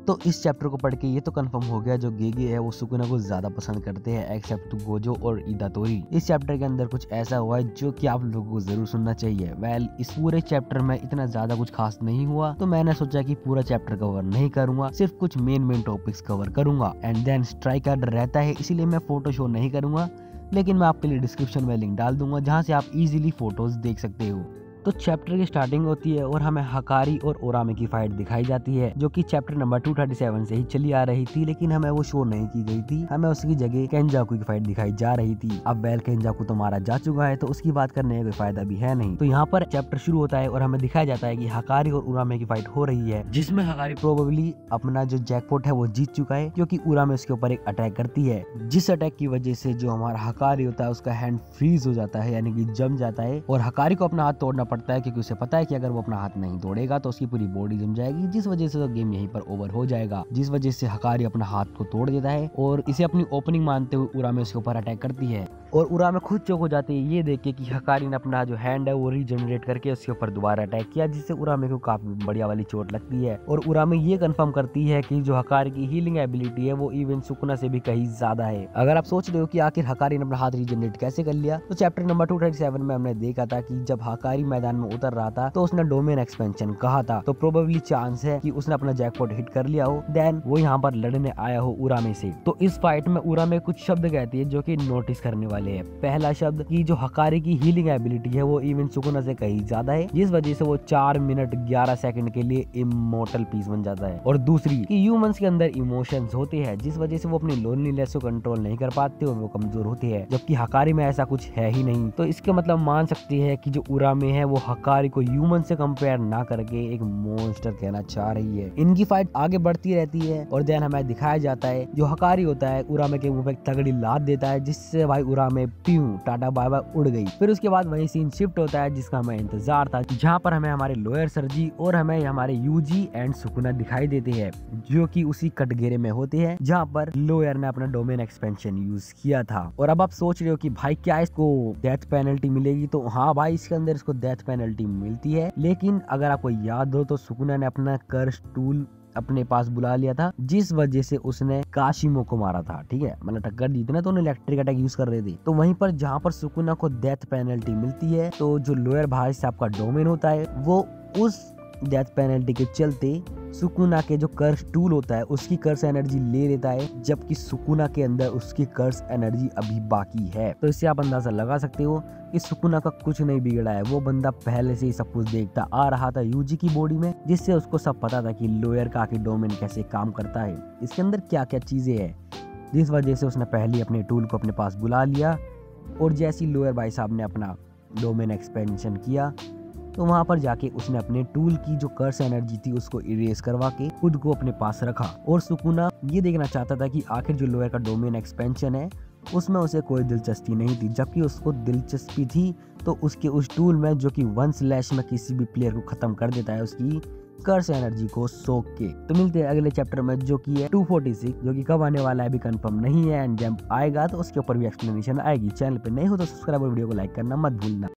तो इस चैप्टर को पढ़ के ये तो कंफर्म हो गया जो गेगे है वो सुकुना को ज्यादा पसंद करते हैं एक्सेप्ट गोजो और इदातोरी। इस चैप्टर के अंदर कुछ ऐसा हुआ है जो कि आप लोगों को जरूर सुनना चाहिए। वेल इस पूरे चैप्टर में इतना ज्यादा कुछ खास नहीं हुआ, तो मैंने सोचा कि पूरा चैप्टर कवर नहीं करूंगा, सिर्फ कुछ मेन टॉपिक्स कवर करूंगा। एंड देन स्ट्राइक का डर रहता है, इसीलिए मैं फोटो शो नहीं करूंगा, लेकिन मैं आपके लिए डिस्क्रिप्शन में लिंक डाल दूंगा जहां से आप इजीली फोटोज देख सकते हो। तो चैप्टर की स्टार्टिंग होती है और हमें हकारी और ओरामे की फाइट दिखाई जाती है जो कि चैप्टर नंबर 237 से ही चली आ रही थी, लेकिन हमें वो शो नहीं की गई थी। हमें उसकी जगह केंजाकू की फाइट दिखाई जा रही थी। अब वेल केंजाकू तो मारा जा चुका है तो उसकी बात करने का कोई फायदा भी है नहीं। तो यहाँ पर चैप्टर शुरू होता है और हमें दिखाया जाता है कि हकारी और उरामे की फाइट हो रही है, जिसमें हकारी प्रोबेबली अपना जो जैकपॉट है वो जीत चुका है क्योंकि उरामे उसके ऊपर एक अटैक करती है, जिस अटैक की वजह से जो हमारा हकारी होता है उसका हैंड फ्रीज हो जाता है, यानी कि जम जाता है। और हकारी को अपना हाथ तोड़ना पड़ता है क्योंकि उसे पता है कि अगर वो अपना हाथ नहीं तोड़ेगा तो उसकी पूरी बॉडी जम जाएगी, जिस वजह से तो गेम यहीं पर ओवर हो जाएगा। जिस वजह से हकारी अपना हाथ को तोड़ देता है और इसे अपनी ओपनिंग मानते हुए उरामे उसके ऊपर अटैक करती है। और उरामे खुद चौंक हो जाती है ये देख के कि हकारी ने अपना जो हैंड है वो रीजनरेट करके उसके ऊपर दोबारा अटैक किया, जिससे उरामे को काफी बढ़िया वाली चोट लगती है। और उरामे ये कंफर्म करती है कि जो हकारी की हीलिंग एबिलिटी है वो इवन सुकुना से भी कहीं ज्यादा है। अगर आप सोच रहे हो कि आखिर हकारी ने अपना हाथ रीजनरेट कैसे कर लिया, तो चैप्टर नंबर 237 में हमने देखा था कि जब हकारी मैदान में उतर रहा था तो उसने डोमेन एक्सपेंशन कहा था, तो प्रोबेबली चांस है कि उसने अपना जैकपॉट हिट कर लिया हो, देन वो यहाँ पर लड़ने आया हो उरामे से। तो इस फाइट में उरामे कुछ शब्द कहती है जो कि नोटिस करने वाले हैं। पहला शब्द कि जो हकारी की हीलिंग एबिलिटी है वो इवन सुकुना से कहीं ज्यादा है, जिस वजह से वो 4 मिनट 11 सेकंड के लिए इमोर्टल पीस बन जाता है। और दूसरी कि ह्यूमंस के अंदर इमोशंस होते हैं, जिस वजह से वो अपनी लोनलीनेस को कंट्रोल नहीं कर पाते और वो कमजोर होते हैं, जबकि हकारी में ऐसा कुछ है ही नहीं। तो इसके मतलब मान सकते हैं कि जो उरामे है वो हकारी को ह्यूमन से कंपेयर ना करके एक मॉन्स्टर कहना चाह रही है। इनकी फाइट आगे बढ़ती रहती है और देन हमें दिखाया जाता है जो हकारी होता है उरामे के मुंह पे तगड़ी लात देता है, जिससे भाई उरामे प्यू टाटा बाय बाय उड़ गई। फिर उसके बाद वही सीन शिफ्ट होता है जिसका हमें इंतजार था, जहाँ पर हमें हमारे लोअर सर्जी और हमें हमारे यूजी एंड सुकुना दिखाई देते हैं, जो कि उसी कटघरे में होते हैं जहाँ पर लोअर ने अपना डोमेन एक्सपेंशन यूज किया था। और अब आप सोच रहे हो कि भाई क्या इसको डेथ पेनल्टी मिलेगी, तो हाँ भाई इसके अंदर इसको डेथ पेनल्टी मिलती है, लेकिन अगर आपको याद हो तो सुकुना ने अपना कर्स टूल अपने पास बुला लिया था, जिस वजह से उसने काशिमो को मारा था। ठीक है, मतलब टक्कर दी थी ना तो उन्हें इलेक्ट्रिक अटैक यूज कर रहे थे। तो वहीं पर जहाँ पर सुकुना को डेथ पेनल्टी मिलती है, तो जो लोअर भाई साहब का डोमेन होता है वो उस डेथ पेनल्टी के चलते सुकुना के जो कर्स टूल होता है उसकी कर्स एनर्जी ले लेता है, जबकि सुकुना के अंदर उसकी कर्स एनर्जी अभी बाकी है। तो इससे आप अंदाजा लगा सकते हो कि सुकुना का कुछ नहीं बिगड़ा है। वो बंदा पहले से ही सब कुछ देखता आ रहा था यूजी की बॉडी में, जिससे उसको सब पता था कि लोअर का आखिर डोमेन कैसे काम करता है, इसके अंदर क्या क्या चीजें हैं, जिस वजह से उसने पहले अपने टूल को अपने पास बुला लिया। और जैसी लोअर भाई साहब ने अपना डोमेन एक्सपेंशन किया तो वहां पर जाके उसने अपने टूल की जो कर्स एनर्जी थी उसको इरेज करवा के खुद को अपने पास रखा। और सुकुना ये देखना चाहता था कि आखिर जो लोअर का डोमेन एक्सपेंशन है उसमें उसे कोई दिलचस्पी नहीं थी, जबकि उसको दिलचस्पी थी तो उसके उस टूल में जो कि 1 स्लैश में किसी भी प्लेयर को खत्म कर देता है उसकी कर्स एनर्जी को सोख के। तो मिलते हैं अगले चैप्टर में जो कि है 246, जो कि कब आने वाला है अभी कंफर्म नहीं है, एंड जब आएगा तो उसके ऊपर भी एक्सप्लेनेशन आएगी। चैनल पे नए हो तो सब्सक्राइब और वीडियो को लाइक करना मत भूलना।